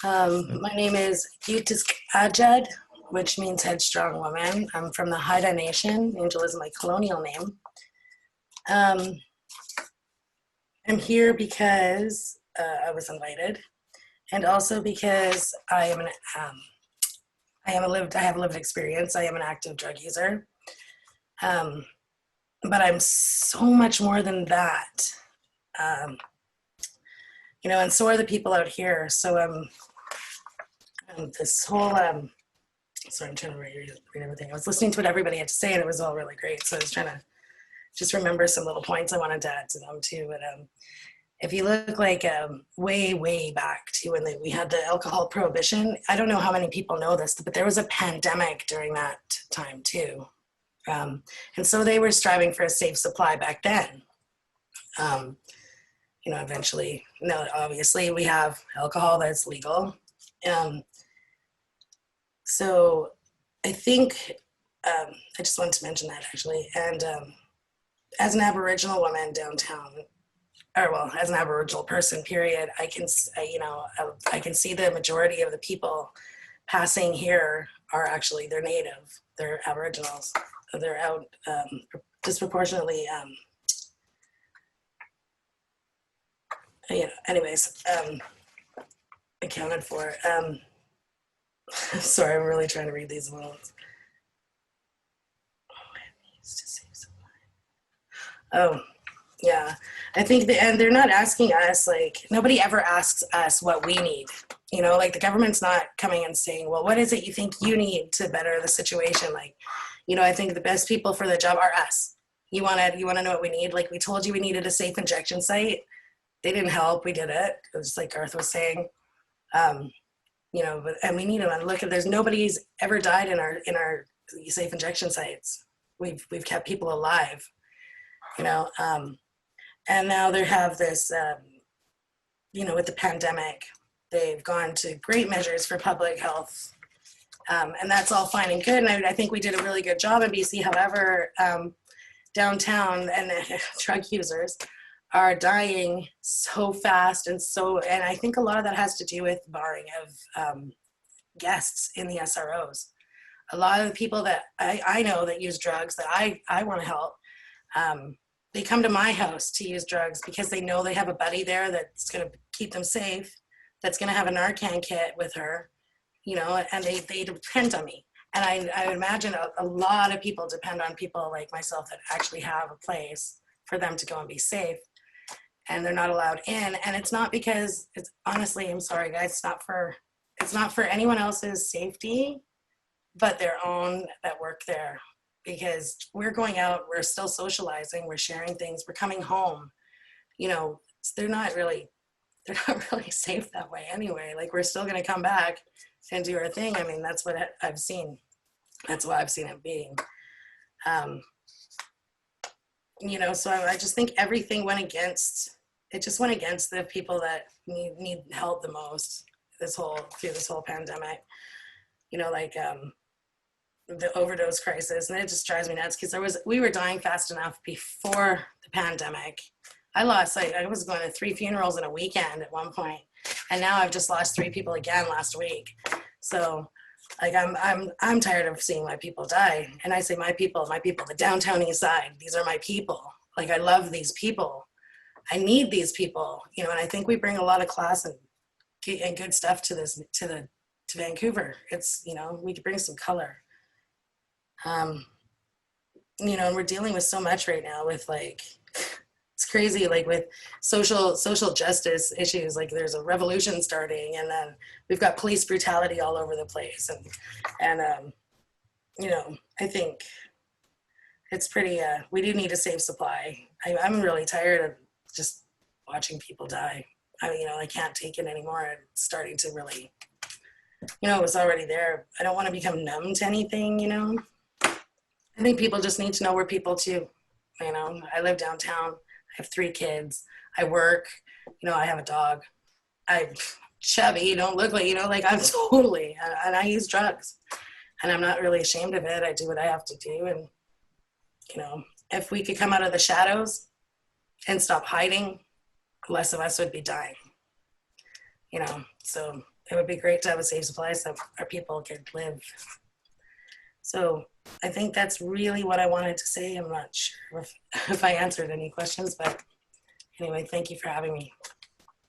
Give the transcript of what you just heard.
My name is Yutisk Ajad, which means headstrong woman. I'm from the Haida Nation. Angel is my colonial name. Um, I'm here because I was invited, and also because I have a lived experience. I am an active drug user, um, but I'm so much more than that. Um, and so are the people out here. So this whole sorry, I'm trying to read everything. I was listening to what everybody had to say, and it was all really great. So I was trying to just remember some little points I wanted to add to them too. But if you look like way back to when we had the alcohol prohibition, I don't know how many people know this, but there was a pandemic during that time too. And so they were striving for a safe supply back then. Eventually, obviously we have alcohol that's legal. So I think I just wanted to mention that actually. And as an Aboriginal woman downtown, as an Aboriginal person, period, I can see the majority of the people passing here are actually, they're native, they're Aboriginals, they're out disproportionately, accounted for. Sorry, I'm really trying to read these ones. Oh, yeah. I think and they're not asking us, like, nobody ever asks us what we need. Like the government's not coming and saying, well, what is it you think you need to better the situation? Like, I think the best people for the job are us. You want to know what we need? Like we told you we needed a safe injection site. They didn't help. We did it. It was just like Garth was saying. And we need them. And look, there's nobody's ever died in our safe injection sites. We've kept people alive. And now they have this, with the pandemic, they've gone to great measures for public health. And that's all fine and good. And I think we did a really good job in BC. However, downtown and drug users are dying so fast. And I think a lot of that has to do with barring of guests in the SROs. A lot of the people that I know that use drugs that I want to help, they come to my house to use drugs because they know they have a buddy there that's going to keep them safe, that's going to have a Narcan kit with her, and they depend on me. And I imagine a lot of people depend on people like myself that actually have a place for them to go and be safe, and they're not allowed in. And it's not because it's honestly, I'm sorry guys, it's not for anyone else's safety, but their own that work there. Because we're going out, we're still socializing, we're sharing things, we're coming home. They're not really safe that way anyway. Like we're still going to come back and do our thing. I mean, that's what I've seen. That's what I've seen it being. So I just think everything went against the people that need help the most through this whole pandemic. The overdose crisis, and it just drives me nuts because we were dying fast enough before the pandemic. I was going to 3 funerals in a weekend at one point, and now I've just lost 3 people again last week. So like I'm tired of seeing my people die. And I say my people, the Downtown Eastside, these are my people. Like I love these people. I need these people, and I think we bring a lot of class and good stuff to Vancouver. It's, we could bring some color. And we're dealing with so much right now with it's crazy, like with social justice issues, like there's a revolution starting, and then we've got police brutality all over the place. And I think it's pretty, we do need a safe supply. I'm really tired of just watching people die. I can't take it anymore. It's starting to really, it was already there. I don't want to become numb to anything, I think people just need to know we're people too. I live downtown. I have 3 kids. I work. I have a dog. I'm chubby. Don't look like, I'm totally, and I use drugs. And I'm not really ashamed of it. I do what I have to do. And, if we could come out of the shadows and stop hiding, less of us would be dying. So it would be great to have a safe supply so our people could live. So I think that's really what I wanted to say. I'm not sure if I answered any questions, but anyway, thank you for having me.